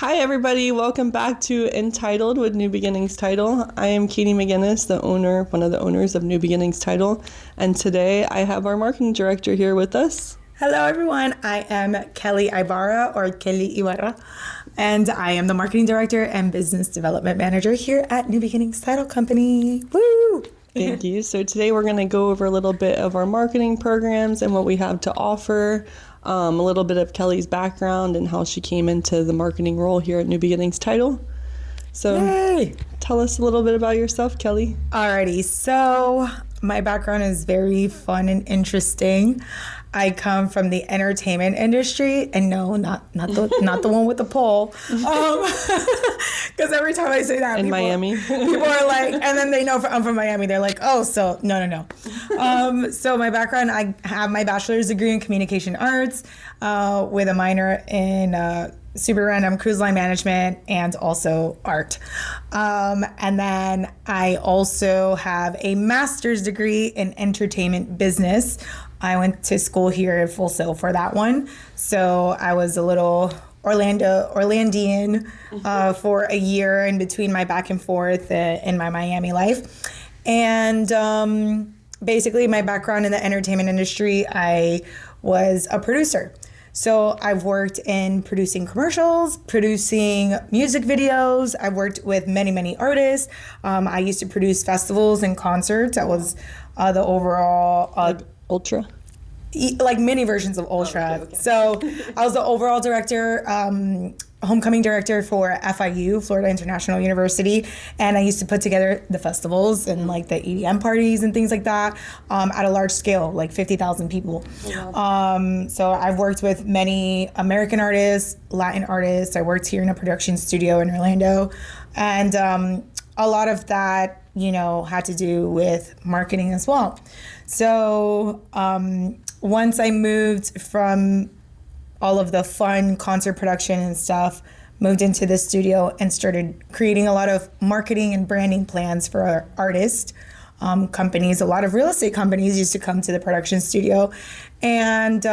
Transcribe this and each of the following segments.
Hi, everybody. Welcome back to Intitled with New Beginnings Title. I am Katie McGinnis, one of the owners of New Beginnings Title, and today I have our marketing director here with us. Hello, everyone. I am Kelly Ibarra, or Kelly Ibarra, and I am the marketing director and business development manager here at New Beginnings Title Company. Woo! Thank you. So today we're going to go over a little bit of our marketing programs and what we have to offer. A little bit of Kelly's background and how she came into the marketing role here at New Beginnings Title. So Yay! Tell us a little bit about yourself, Kelly. Alrighty, so my background is very fun and interesting. I come from the entertainment industry, and no, not the one with the pole. Because every time I say that, Miami, people are like, and then they know I'm from Miami. They're like, oh, so no. So my background, I have my bachelor's degree in communication arts with a minor in super random cruise line management and also art. And then I also have a master's degree in entertainment business. I went to school here at Full Sail for that one. So I was a little Orlandian for a year in between my back and forth in my Miami life. And basically my background in the entertainment industry, I was a producer. So I've worked in producing commercials, producing music videos. I've worked with many artists. I used to produce festivals and concerts. That was the overall... Ultra? Like mini versions of Ultra. Okay. So I was the overall director, homecoming director for FIU, Florida International University. And I used to put together the festivals and like the EDM parties and things like that at a large scale, like 50,000 people. Wow. So I've worked with many American artists, Latin artists. I worked here in a production studio in Orlando. And a lot of that, had to do with marketing as well. So once I moved from all of the fun concert production and stuff, moved into the studio and started creating a lot of marketing and branding plans for our artists, companies. A lot of real estate companies used to come to the production studio. And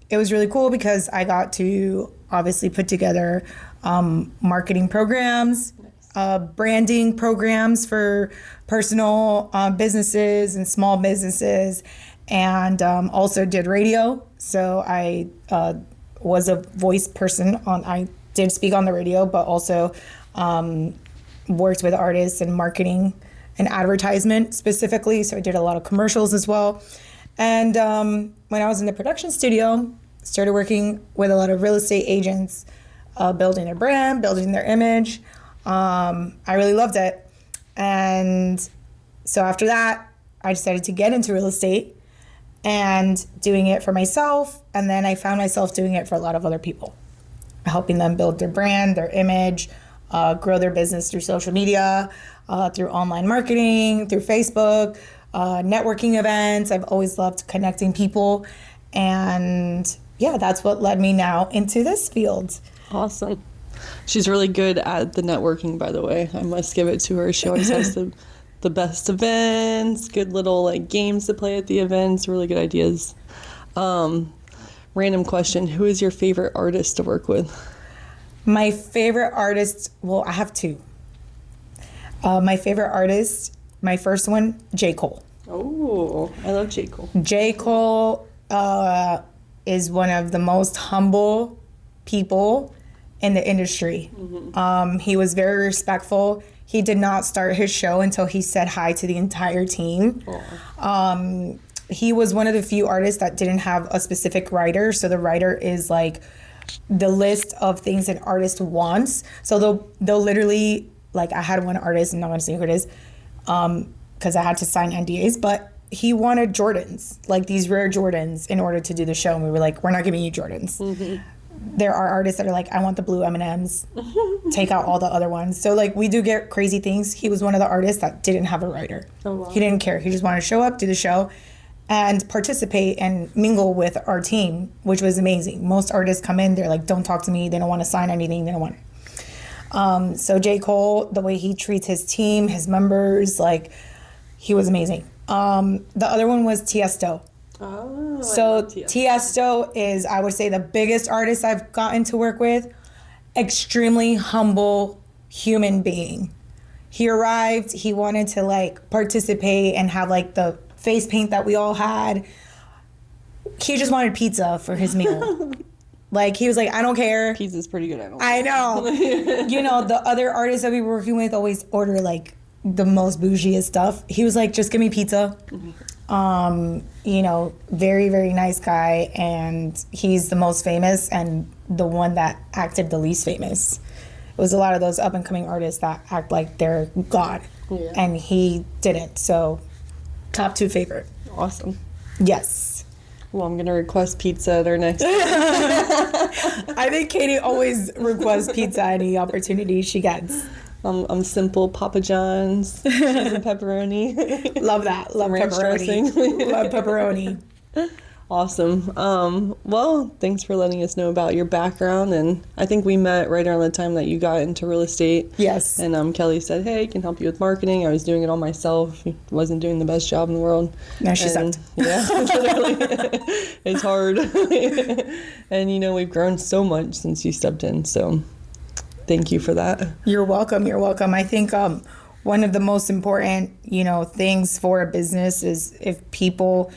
it was really cool because I got to obviously put together marketing programs, branding programs for personal businesses and small businesses, and also did radio. So I was a voice person. I did speak on the radio, but also worked with artists in marketing and advertisement specifically. So I did a lot of commercials as well. And when I was in the production studio, started working with a lot of real estate agents, building their brand, building their image. I really loved it. And so after that, I decided to get into real estate and doing it for myself. And then I found myself doing it for a lot of other people, helping them build their brand, their image, grow their business through social media, through online marketing, through Facebook, networking events. I've always loved connecting people. And yeah, that's what led me now into this field. Awesome. She's really good at the networking, by the way. I must give it to her. She always has the best events, good little games to play at the events, really good ideas. Random question, who is your favorite artist to work with? My favorite artist, well, I have two. My favorite artist, my first one, J. Cole. Oh, I love J. Cole. J. Cole is one of the most humble people in the industry. Mm-hmm. He was very respectful. He did not start his show until he said hi to the entire team. Oh. He was one of the few artists that didn't have a specific writer. So the writer is like the list of things an artist wants. So they'll literally, like I had one artist, I'm not gonna say who it is, because I had to sign NDAs, but he wanted Jordans, like these rare Jordans in order to do the show. And we were like, we're not giving you Jordans. Mm-hmm. There are artists that are like, I want the blue M&Ms, take out all the other ones. So like we do get crazy things. He was one of the artists that didn't have a writer. Oh, wow. He didn't care. He just wanted to show up, do the show, and participate and mingle with our team, which was amazing. Most artists come in, they're like, don't talk to me. They don't want to sign anything. They don't want it. So J. Cole, the way he treats his team, his members, like he was amazing. The other one was Tiesto. Oh, so Tiesto is, I would say, the biggest artist I've gotten to work with. extremely humble human being. He arrived, he wanted to like participate and have like the face paint that we all had. He just wanted pizza for his meal. Like, he was like, I don't care. Pizza's pretty good. I know. You know, the other artists that we were working with always order like the most bougiest stuff. He was like, just give me pizza. You know, very, very nice guy. And he's the most famous and the one that acted the least famous. It was a lot of those up and coming artists that act like they're God. Yeah. And he didn't. So, top 2 favorite. Awesome. Yes. Well, I'm going to request pizza at our next I think Katie always requests pizza any opportunity she gets. I'm simple Papa John's, cheese and pepperoni. Love that. Love pepperoni. Love pepperoni. Awesome. Well, thanks for letting us know about your background. And I think we met right around the time that you got into real estate. Yes. And Kelly said, hey, I can help you with marketing. I was doing it all myself. Wasn't doing the best job in the world. No, she sucked. Yeah, literally. It's hard. And, you know, we've grown so much since you stepped in. So thank you for that. You're welcome. You're welcome. I think one of the most important, you know, things for a business is if people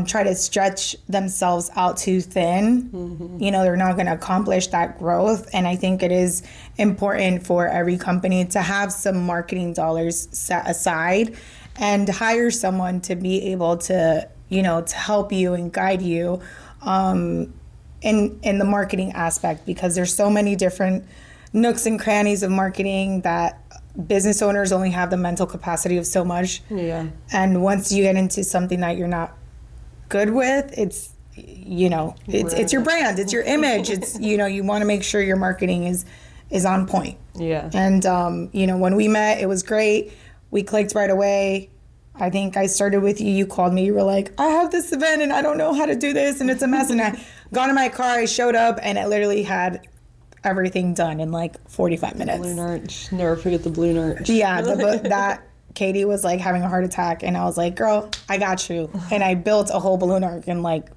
try to stretch themselves out too thin, you know, they're not going to accomplish that growth. And I think it is important for every company to have some marketing dollars set aside and hire someone to be able to, you know, to help you and guide you in the marketing aspect, because there's so many different nooks and crannies of marketing that business owners only have the mental capacity of so much. Yeah. And once you get into something that you're not good with, it's, you know, it's your brand, it's your image, it's, you know, you want to make sure your marketing is on point. Yeah. And you know, when we met, it was great. We clicked right away. I think I started with you called me, you were like, I have this event and I don't know how to do this and it's a mess. And I got in my car, I showed up, and it literally had everything done in like 45 minutes. Blue Narch. Never forget the Blue Narch. Yeah, that Katie was like having a heart attack, and I was like, girl, I got you. And I built a whole balloon arc in like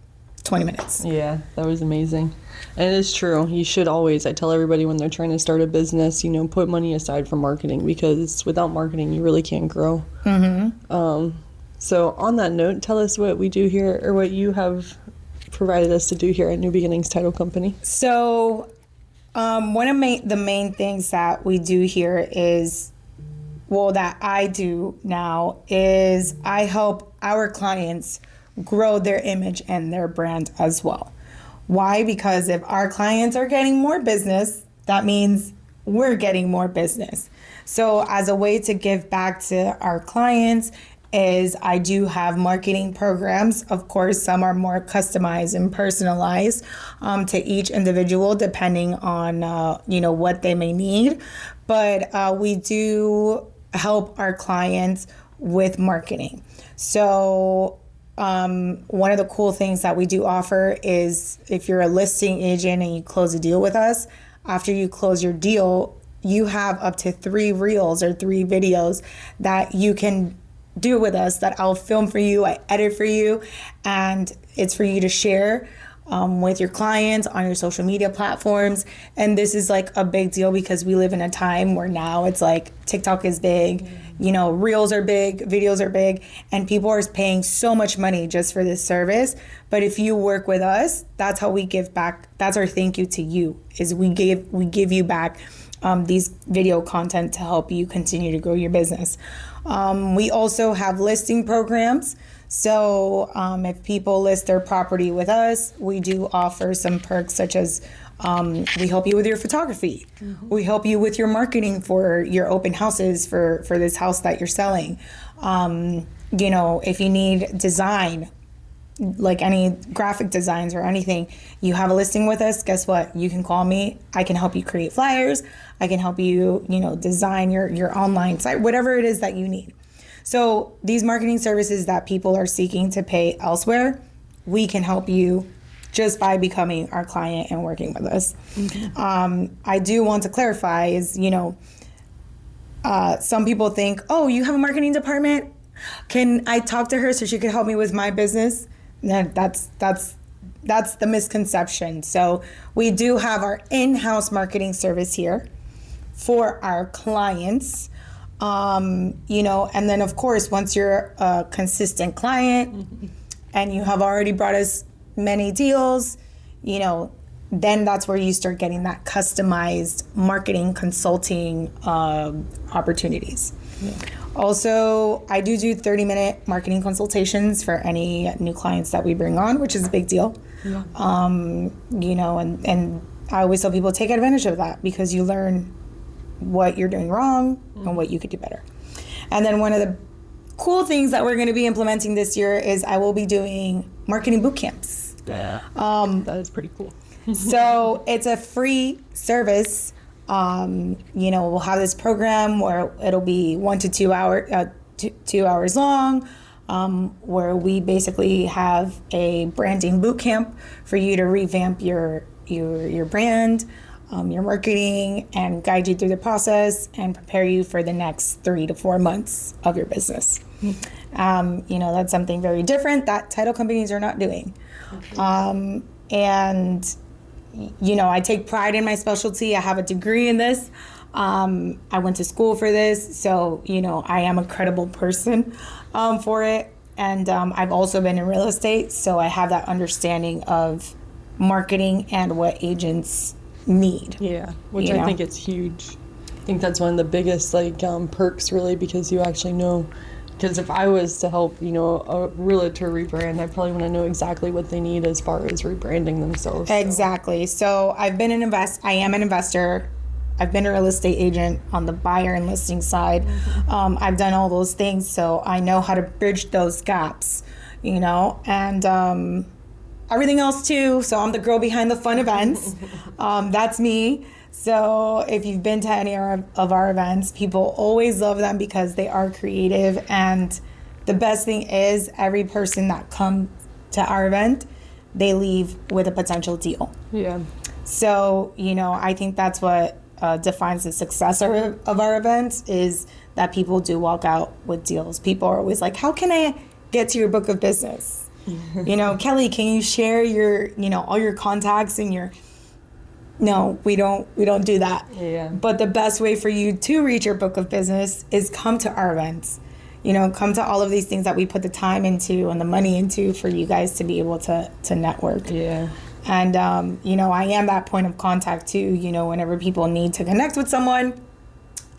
20 minutes. Yeah, that was amazing. And it is true. You should always, I tell everybody when they're trying to start a business, you know, put money aside for marketing, because without marketing, you really can't grow. So on that note, tell us what we do here, or what you have provided us to do here at New Beginnings Title Company. So one of the main things that we do here is, well, that I do now, is I help our clients grow their image and their brand as well. Why? Because if our clients are getting more business, that means we're getting more business. So as a way to give back to our clients is I do have marketing programs. Of course, some are more customized and personalized to each individual depending on you know, what they may need. But we do help our clients with marketing. So one of the cool things that we do offer is if you're a listing agent and you close a deal with us, after you close your deal, you have up to 3 reels or 3 videos that you can do with us, that I'll film for you, I edit for you, and it's for you to share with your clients on your social media platforms. And this is like a big deal because we live in a time where now it's like TikTok is big, you know, reels are big, videos are big, and people are paying so much money just for this service. But if you work with us, that's how we give back. That's our thank you to you, is we give you back these video content to help you continue to grow your business. We also have listing programs. So if people list their property with us, we do offer some perks such as we help you with your photography. We help you with your marketing for your open houses for this house that you're selling. You know, if you need design, like any graphic designs or anything, you have a listing with us, guess what? You can call me. I can help you create flyers. I can help you, you know, design your online site, whatever it is that you need. So these marketing services that people are seeking to pay elsewhere, we can help you just by becoming our client and working with us. I do want to clarify is, you know, some people think, oh, you have a marketing department? Can I talk to her so she could help me with my business? That's that's the misconception. So we do have our in-house marketing service here for our clients. You know, and then of course, once you're a consistent client and you have already brought us many deals, you know, then that's where you start getting that customized marketing consulting opportunities. Yeah. Also, I do 30-minute marketing consultations for any new clients that we bring on, which is a big deal. Yeah. You know, and I always tell people, take advantage of that because you learn what you're doing wrong and what you could do better. And then one of the cool things that we're going to be implementing this year is I will be doing marketing boot camps. Yeah, that is pretty cool. So it's a free service. You know, we'll have this program where it'll be 1 to 2 hours long, where we basically have a branding boot camp for you to revamp your brand, your marketing, and guide you through the process and prepare you for the next 3 to 4 months of your business. You know, that's something very different that title companies are not doing. Okay. And, you know, I take pride in my specialty. I have a degree in this. I went to school for this. So, you know, I am a credible person for it. And I've also been in real estate. So I have that understanding of marketing and what agents need. Yeah, which I think it's huge. I think that's one of the biggest perks really, because you actually know. Because if I was to help, you know, a realtor rebrand, I probably want to know exactly what they need as far as rebranding themselves. Exactly. So I am an investor. I've been a real estate agent on the buyer and listing side. I've done all those things, so I know how to bridge those gaps, you know, and everything else too. So I'm the girl behind the fun events. That's me. So if you've been to any of our events, people always love them because they are creative. And the best thing is every person that comes to our event, they leave with a potential deal. Yeah. So, you know, I think that's what defines the success of our events is that people do walk out with deals. People are always like, how can I get to your book of business? You know, Kelly, can you share your, you know, all your contacts and your... No, we don't do that. Yeah. But the best way for you to reach your book of business is come to our events. You know, come to all of these things that we put the time into and the money into for you guys to be able to network. Yeah. And, you know, I am that point of contact too. You know, whenever people need to connect with someone,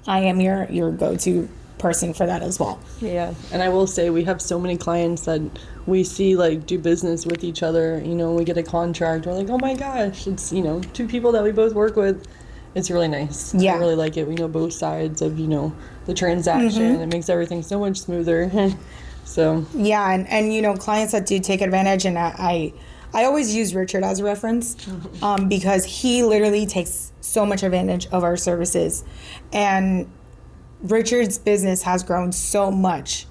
I am your go-to person for that as well. Yeah. And I will say we have so many clients that we see do business with each other. You know, we get a contract, we're like, oh my gosh, it's, you know, 2 people that we both work with. It's really nice. Yeah. I really like it. We know both sides of, you know, the transaction. It makes everything so much smoother. So. Yeah. And, you know, clients that do take advantage, and I always use Richard as a reference because he literally takes so much advantage of our services. And Richard's business has grown so much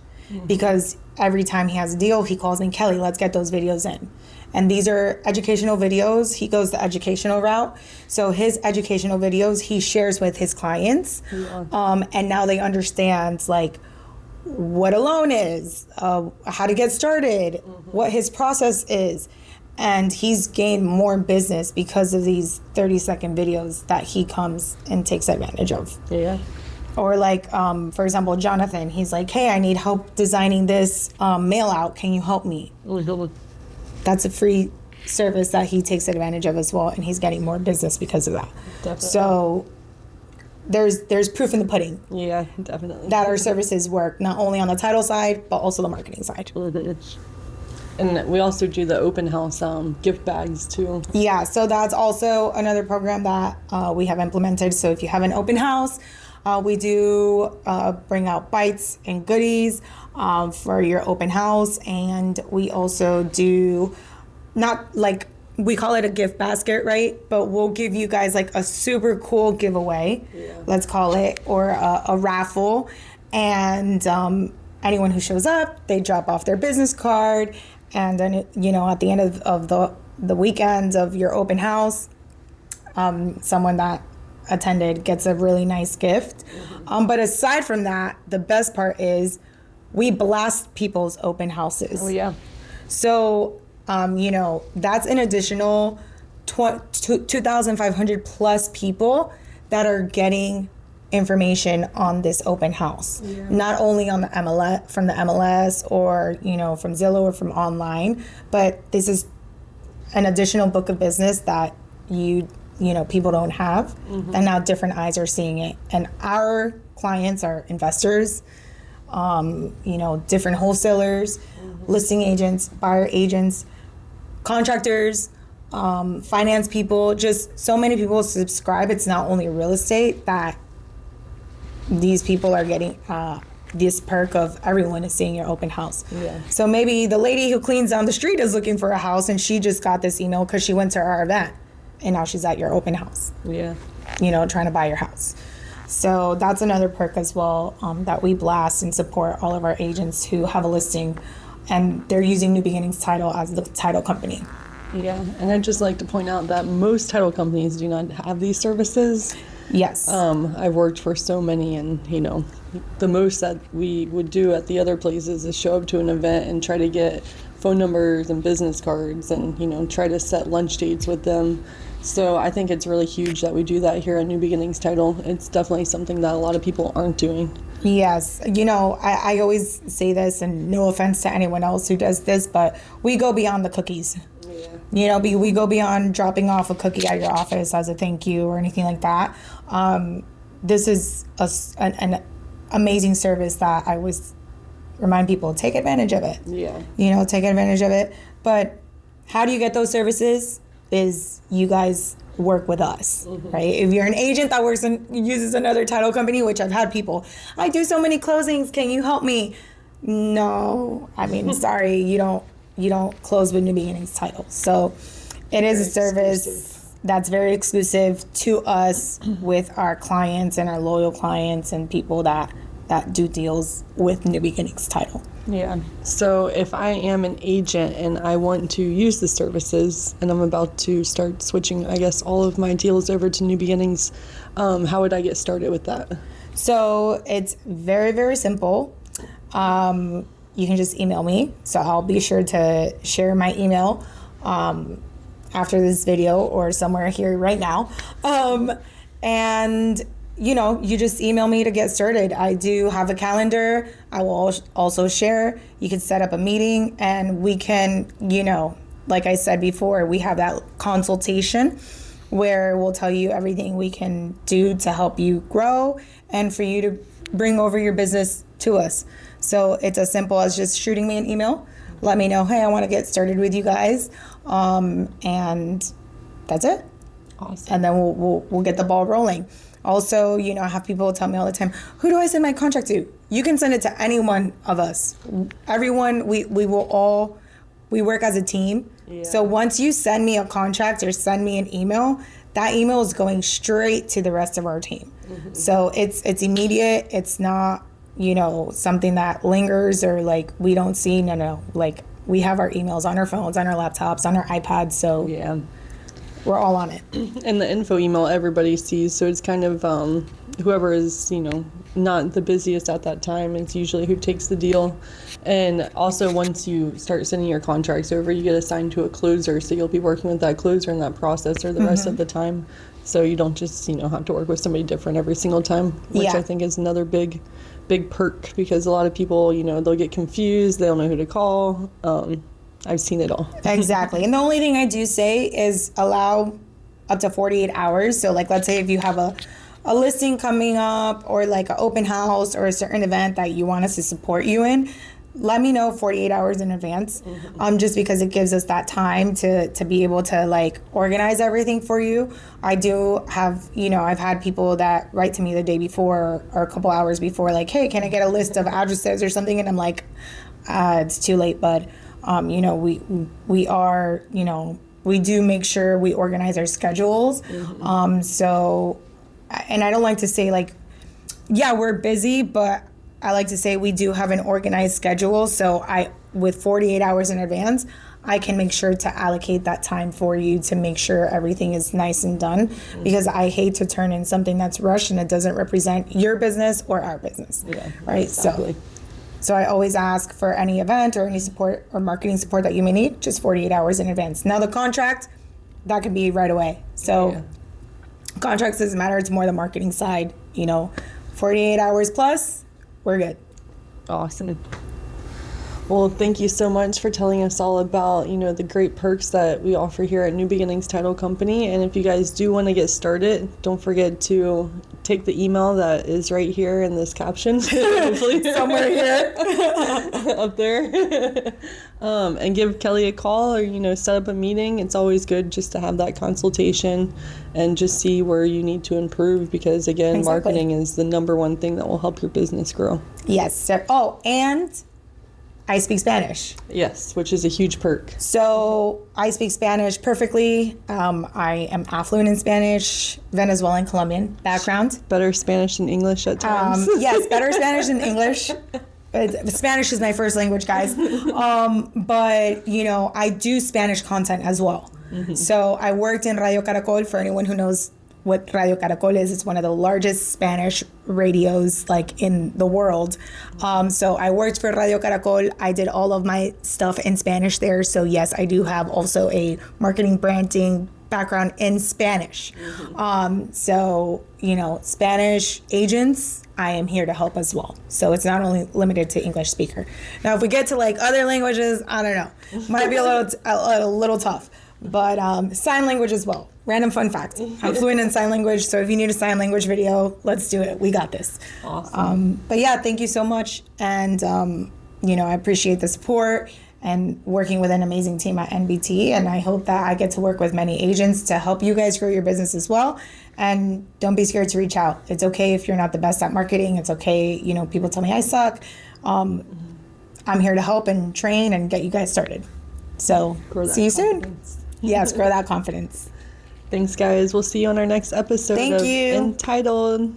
because every time he has a deal, he calls me, Kelly, let's get those videos in. And these are educational videos. He goes the educational route. So his educational videos, he shares with his clients. Yeah. And now they understand what a loan is, how to get started, what his process is. And he's gained more business because of these 30-second videos that he comes and takes advantage of. Yeah. Or for example, Jonathan, he's like, hey, I need help designing this mail out. Can you help me? That's a free service that he takes advantage of as well. And he's getting more business because of that. Definitely. So there's proof in the pudding. Yeah, definitely. That our services work not only on the title side, but also the marketing side. And we also do the open house gift bags too. Yeah, so that's also another program that we have implemented. So if you have an open house, we do bring out bites and goodies for your open house. And we also do we call it a gift basket, right? But we'll give you guys a super cool giveaway, let's call it, or a raffle. And anyone who shows up, they drop off their business card. And then, you know, at the end of the weekend of your open house, someone that attended gets a really nice gift. But aside from that, the best part is we blast people's open houses. Oh, yeah. So That's an additional 2,500 plus people that are getting information on this open house. Yeah. Not only on the MLS, from the MLS, or from Zillow or from online, but this is an additional book of business that people don't have, and now different eyes are seeing it. And our clients are investors, different wholesalers, listing agents, buyer agents, contractors, finance people, just so many people subscribe. It's not only real estate that these people are getting this perk of everyone is seeing your open house. Yeah. So maybe the lady who cleans down the street is looking for a house, and she just got this email because she went to our event, and now she's at your open house. Yeah. Trying to buy your house. So that's another perk as well, that we blast and support all of our agents who have a listing, and they're using New Beginnings Title as the title company. Yeah, and I'd just like to point out that most title companies do not have these services. Yes. I've worked for so many, and the most that we would do at the other places is show up to an event and try to get phone numbers and business cards, and try to set lunch dates with them. So I think it's really huge that we do that here at New Beginnings Title. It's definitely something that a lot of people aren't doing. Yes. I always say this, and no offense to anyone else who does this, but we go beyond the cookies. Yeah. We go beyond dropping off a cookie at your office as a thank you or anything like that. This is an amazing service that I always remind people, take advantage of it. Yeah. Take advantage of it. But how do you get those services? Is you guys work with us, right? If you're an agent that uses another title company, which I've had people, I do so many closings, can you help me? No, sorry, you don't close with New Beginnings Title. So it is a service that's very exclusive to us with our clients and our loyal clients and people that do deals with New Beginnings Title. Yeah. So if I am an agent and I want to use the services, and I'm about to start switching, I guess, all of my deals over to New Beginnings, how would I get started with that? So it's very, very simple. You can just email me. So I'll be sure to share my email after this video or somewhere here right now. And you just email me to get started. I do have a calendar. I will also share. You can set up a meeting, and we can, like I said before, we have that consultation where we'll tell you everything we can do to help you grow and for you to bring over your business to us. So it's as simple as just shooting me an email. Let me know, hey, I want to get started with you guys. And that's it. Awesome. And then we'll get the ball rolling. Also, I have people tell me all the time, who do I send my contract to? You can send it to any one of us. Everyone, we work as a team. Yeah. So once you send me a contract or send me an email, that email is going straight to the rest of our team. So it's immediate. It's not, something that lingers or we don't see. No. We have our emails on our phones, on our laptops, on our iPads. So yeah. We're all on it. And the info email everybody sees, so it's kind of whoever is, not the busiest at that time is usually who takes the deal. And also once you start sending your contracts over, you get assigned to a closer, so you'll be working with that closer in that processor the rest of the time. So you don't just, have to work with somebody different every single time, which I think is another big perk, because a lot of people, they'll get confused, they don't know who to call. I've seen it all. Exactly. And the only thing I do say is allow up to 48 hours. So let's say if you have a listing coming up or an open house or a certain event that you want us to support you in, let me know 48 hours in advance. Just because it gives us that time to be able to organize everything for you. I do have, I've had people that write to me the day before or a couple hours before, hey, can I get a list of addresses or something? And I'm like, it's too late, bud. We are, we do make sure we organize our schedules. So, and I don't like to say we're busy, but I like to say we do have an organized schedule. So with 48 hours in advance, I can make sure to allocate that time for you to make sure everything is nice and done, because I hate to turn in something that's rushed and it doesn't represent your business or our business. Yeah, right. Exactly. So So I always ask for any event or any support or marketing support that you may need, just 48 hours in advance. Now the contract, that can be right away. So contracts doesn't matter. It's more the marketing side, 48 hours plus, we're good. Awesome. Well, thank you so much for telling us all about, the great perks that we offer here at New Beginnings Title Company. And if you guys do want to get started, don't forget to take the email that is right here in this caption, hopefully Somewhere here. up there, and give Kelly a call or, set up a meeting. It's always good just to have that consultation and just see where you need to improve because, again, Exactly. marketing is the number one thing that will help your business grow. Yes. Oh, and I speak Spanish. Yes, which is a huge perk. So I speak Spanish perfectly. I am affluent in Spanish, Venezuelan, Colombian background. Better Spanish than English at times. Yes, better Spanish than English. Spanish is my first language, guys. But, I do Spanish content as well. Mm-hmm. So I worked in Radio Caracol. For anyone who knows what Radio Caracol is, it's one of the largest Spanish radios in the world. So I worked for Radio Caracol. I did all of my stuff in Spanish there. So yes, I do have also a marketing branding background in Spanish. Mm-hmm. So, Spanish agents, I am here to help as well. So it's not only limited to English speaker. Now, if we get to other languages, I don't know. Might be a little tough. But sign language as well. Random fun fact. I'm fluent in sign language, so if you need a sign language video, let's do it. We got this. Awesome. But yeah, thank you so much. And, I appreciate the support and working with an amazing team at NBT. And I hope that I get to work with many agents to help you guys grow your business as well. And don't be scared to reach out. It's okay if you're not the best at marketing. It's okay. People tell me I suck. I'm here to help and train and get you guys started. So see you soon. Yes, grow that confidence. Thanks, guys. We'll see you on our next episode Thank of you. InTitled.